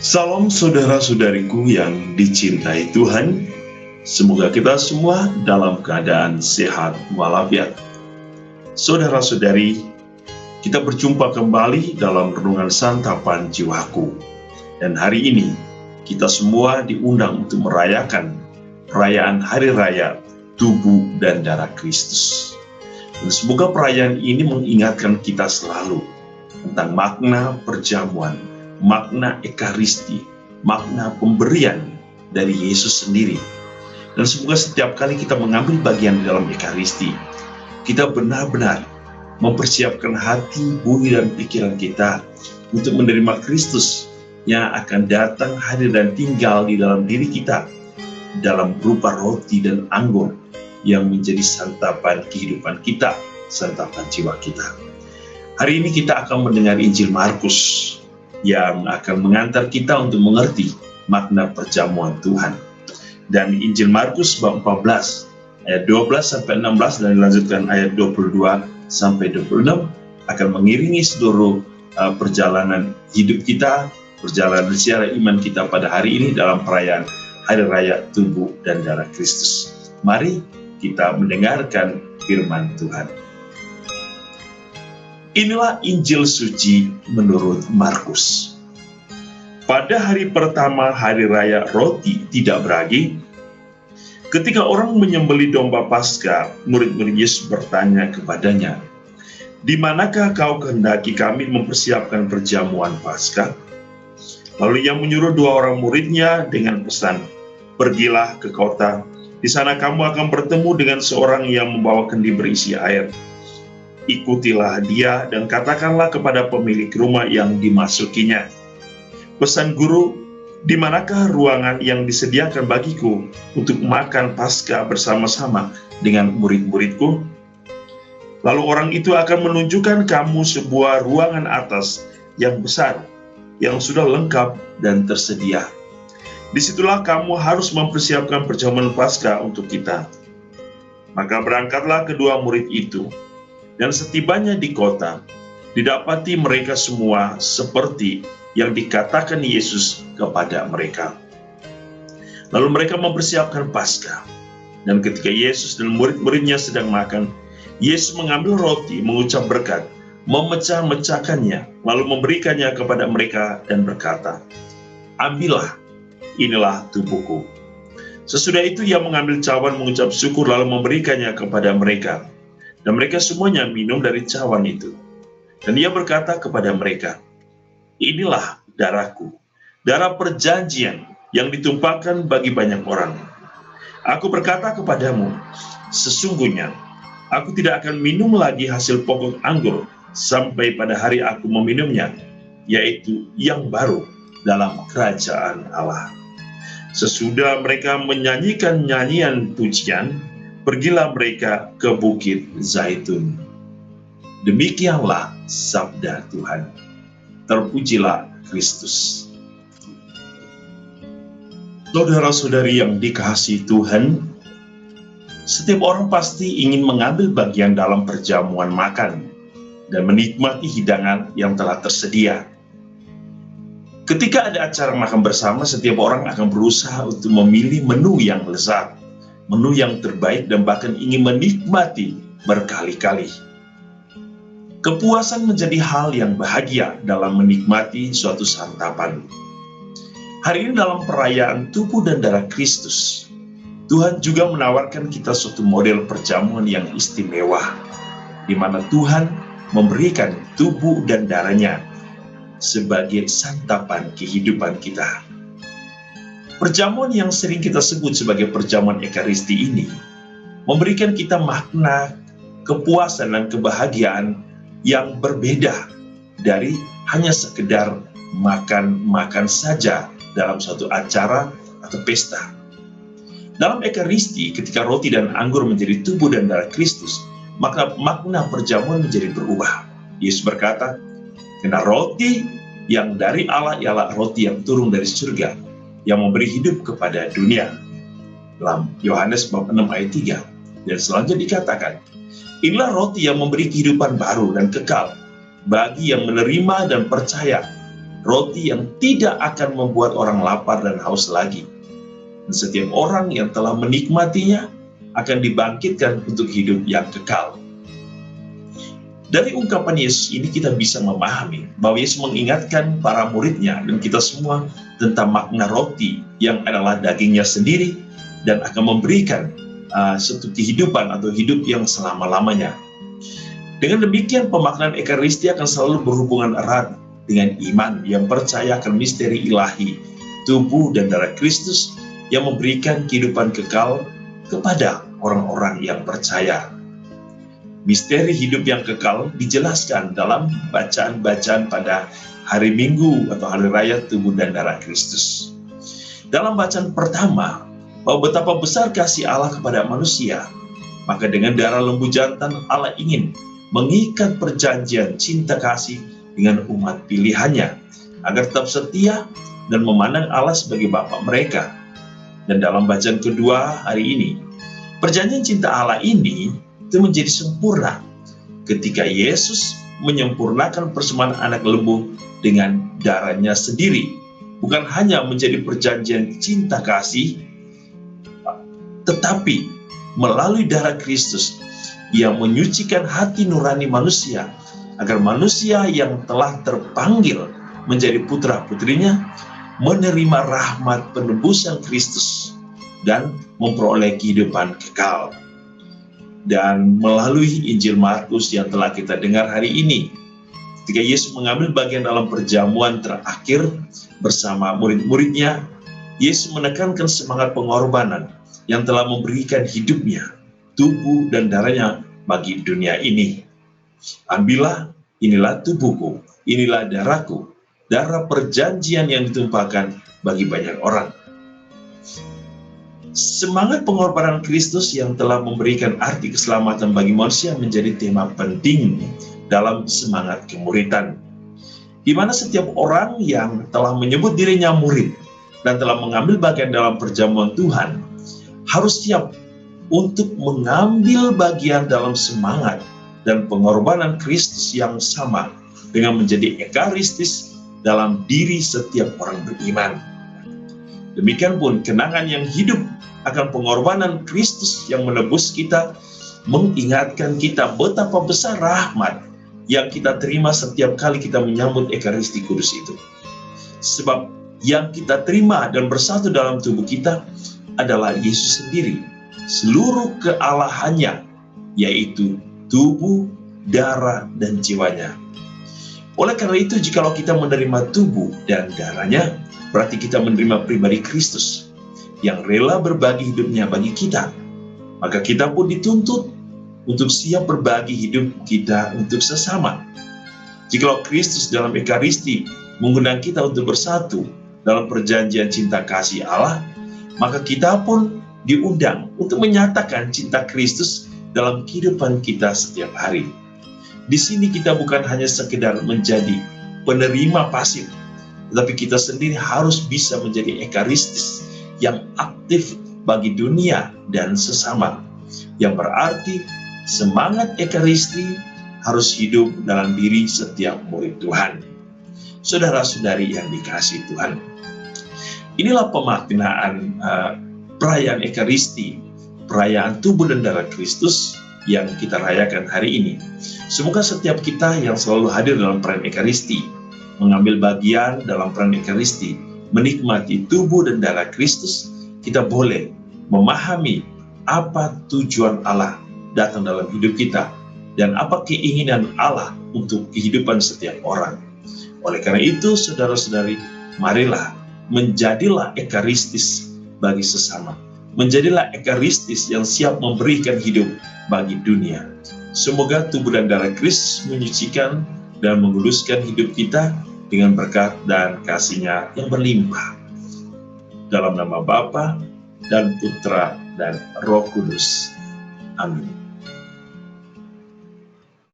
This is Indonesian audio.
Salam saudara-saudariku yang dicintai Tuhan. Semoga kita semua dalam keadaan sehat walafiat. Saudara-saudari, kita berjumpa kembali dalam renungan santapan jiwaku. Dan hari ini kita semua diundang untuk merayakan perayaan Hari Raya Tubuh dan Darah Kristus. Dan semoga perayaan ini mengingatkan kita selalu tentang makna perjamuan, makna ekaristi, makna pemberian dari Yesus sendiri. Dan semoga setiap kali kita mengambil bagian di dalam ekaristi, kita benar-benar mempersiapkan hati, budi, dan pikiran kita untuk menerima Kristus yang akan datang, hadir, dan tinggal di dalam diri kita dalam berupa roti dan anggur yang menjadi santapan kehidupan kita, santapan jiwa kita. Hari ini kita akan mendengar Injil Markus yang akan mengantar kita untuk mengerti makna perjamuan Tuhan. Dan Injil Markus bab 14 ayat 12 sampai 16 dan dilanjutkan ayat 22 sampai 26 akan mengiringi seluruh perjalanan hidup kita, perjalanan sejarah iman kita pada hari ini dalam perayaan Hari Raya Tubuh dan Darah Kristus. Mari kita mendengarkan firman Tuhan. Inilah Injil suci menurut Markus. Pada hari pertama Hari Raya Roti Tidak Beragi, ketika orang menyembelih domba Paskah, murid-murid Yesus bertanya kepadanya, "Di manakah kau kehendaki kami mempersiapkan perjamuan Paskah?" Lalu ia menyuruh dua orang muridnya dengan pesan, "Pergilah ke kota, di sana kamu akan bertemu dengan seorang yang membawa kendi berisi air. Ikutilah dia dan katakanlah kepada pemilik rumah yang dimasukinya, 'Pesan Guru, di manakah ruangan yang disediakan bagiku untuk makan Paskah bersama-sama dengan murid-muridku?' Lalu orang itu akan menunjukkan kamu sebuah ruangan atas yang besar, yang sudah lengkap dan tersedia. Disitulah kamu harus mempersiapkan perjamuan Paskah untuk kita." Maka berangkatlah kedua murid itu, dan setibanya di kota, didapati mereka semua seperti yang dikatakan Yesus kepada mereka. Lalu mereka mempersiapkan Paskah. Dan ketika Yesus dan murid-muridnya sedang makan, Yesus mengambil roti, mengucap berkat, memecah-mecahkannya, lalu memberikannya kepada mereka dan berkata, "Ambillah, inilah tubuhku." Sesudah itu ia mengambil cawan, mengucap syukur, lalu memberikannya kepada mereka. Dan mereka semuanya minum dari cawan itu. Dan ia berkata kepada mereka, "Inilah darahku, darah perjanjian yang ditumpahkan bagi banyak orang. Aku berkata kepadamu, sesungguhnya aku tidak akan minum lagi hasil pokok anggur sampai pada hari aku meminumnya, yaitu yang baru dalam kerajaan Allah." Sesudah mereka menyanyikan nyanyian pujian, pergilah mereka ke Bukit Zaitun. Demikianlah sabda Tuhan. Terpujilah Kristus. Saudara-saudari yang dikasihi Tuhan, setiap orang pasti ingin mengambil bagian dalam perjamuan makan dan menikmati hidangan yang telah tersedia. Ketika ada acara makan bersama, setiap orang akan berusaha untuk memilih menu yang lezat, menu yang terbaik, dan bahkan ingin menikmati berkali-kali. Kepuasan menjadi hal yang bahagia dalam menikmati suatu santapan. Hari ini dalam perayaan Tubuh dan Darah Kristus, Tuhan juga menawarkan kita suatu model perjamuan yang istimewa, di mana Tuhan memberikan tubuh dan darahnya sebagai santapan kehidupan kita. Perjamuan yang sering kita sebut sebagai perjamuan ekaristi ini memberikan kita makna kepuasan dan kebahagiaan yang berbeda dari hanya sekedar makan saja dalam suatu acara atau pesta. Dalam ekaristi, ketika roti dan anggur menjadi tubuh dan darah Kristus, maka makna perjamuan menjadi berubah. Yesus berkata, "Karena roti yang dari Allah ialah roti yang turun dari surga, yang memberi hidup kepada dunia." Dalam Yohanes bab 6 ayat 3. Dan selanjutnya dikatakan, "Inilah roti yang memberi kehidupan baru dan kekal bagi yang menerima dan percaya roti yang tidak akan membuat orang lapar dan haus lagi. Dan setiap orang yang telah menikmatinya akan dibangkitkan untuk hidup yang kekal. Dari ungkapan Yesus ini kita bisa memahami bahwa Yesus mengingatkan para muridnya dan kita semua tentang makna roti yang adalah dagingnya sendiri dan akan memberikan suatu kehidupan atau hidup yang selama-lamanya. Dengan demikian pemaknaan Ekaristi akan selalu berhubungan erat dengan iman yang percaya akan misteri ilahi, tubuh dan darah Kristus yang memberikan kehidupan kekal kepada orang-orang yang percaya. Misteri hidup yang kekal dijelaskan dalam bacaan-bacaan pada hari Minggu atau hari raya tubuh dan darah Kristus. Dalam bacaan pertama, bahwa betapa besar kasih Allah kepada manusia, maka dengan darah lembu jantan Allah ingin mengikat perjanjian cinta kasih dengan umat pilihannya, agar tetap setia dan memandang Allah sebagai Bapa mereka. Dan dalam bacaan kedua hari ini, perjanjian cinta Allah ini itu menjadi sempurna ketika Yesus menyempurnakan persembahan anak lembu dengan darahnya sendiri. Bukan hanya menjadi perjanjian cinta kasih, tetapi melalui darah Kristus yang menyucikan hati nurani manusia, agar manusia yang telah terpanggil menjadi putra-putrinya menerima rahmat penebusan Kristus dan memperoleh kehidupan kekal. Dan melalui Injil Markus yang telah kita dengar hari ini, ketika Yesus mengambil bagian dalam perjamuan terakhir bersama murid-muridnya, Yesus menekankan semangat pengorbanan yang telah memberikan hidupnya, tubuh dan darahnya bagi dunia ini. Ambillah, inilah tubuhku, inilah darahku, darah perjanjian yang ditumpahkan bagi banyak orang. Semangat pengorbanan Kristus yang telah memberikan arti keselamatan bagi manusia menjadi tema penting dalam semangat kemuritan, di mana setiap orang yang telah menyebut dirinya murid dan telah mengambil bagian dalam perjamuan Tuhan harus siap untuk mengambil bagian dalam semangat dan pengorbanan Kristus yang sama dengan menjadi ekaristis dalam diri setiap orang beriman. Demikian pun kenangan yang hidup akan pengorbanan Kristus yang menebus kita mengingatkan kita betapa besar rahmat yang kita terima setiap kali kita menyambut Ekaristi Kudus itu. Sebab yang kita terima dan bersatu dalam tubuh kita adalah Yesus sendiri, seluruh kealahannya, yaitu tubuh, darah, dan jiwanya. Oleh karena itu, jikalau kita menerima tubuh dan darahnya, berarti kita menerima pribadi Kristus yang rela berbagi hidupnya bagi kita. Maka kita pun dituntut untuk siap berbagi hidup kita untuk sesama. Jikalau Kristus dalam Ekaristi mengundang kita untuk bersatu dalam perjanjian cinta kasih Allah, maka kita pun diundang untuk menyatakan cinta Kristus dalam kehidupan kita setiap hari. Di sini kita bukan hanya sekedar menjadi penerima pasif, tetapi kita sendiri harus bisa menjadi ekaristis yang aktif bagi dunia dan sesama. Yang berarti semangat Ekaristi harus hidup dalam diri setiap murid Tuhan. Saudara-saudari yang dikasihi Tuhan, inilah pemaknaan perayaan Ekaristi, perayaan tubuh dan darah Kristus yang kita rayakan hari ini. Semoga setiap kita yang selalu hadir dalam perayaan Ekaristi, mengambil bagian dalam perayaan Ekaristi, menikmati tubuh dan darah Kristus, kita boleh memahami apa tujuan Allah datang dalam hidup kita dan apa keinginan Allah untuk kehidupan setiap orang. Oleh karena itu, saudara-saudari, marilah menjadilah ekaristis bagi sesama. Menjadilah ekaristis yang siap memberikan hidup bagi dunia. Semoga tubuh dan darah Kristus menyucikan dan menguduskan hidup kita dengan berkat dan kasih-Nya yang berlimpah. Dalam nama Bapa dan Putra dan Roh Kudus. Amin.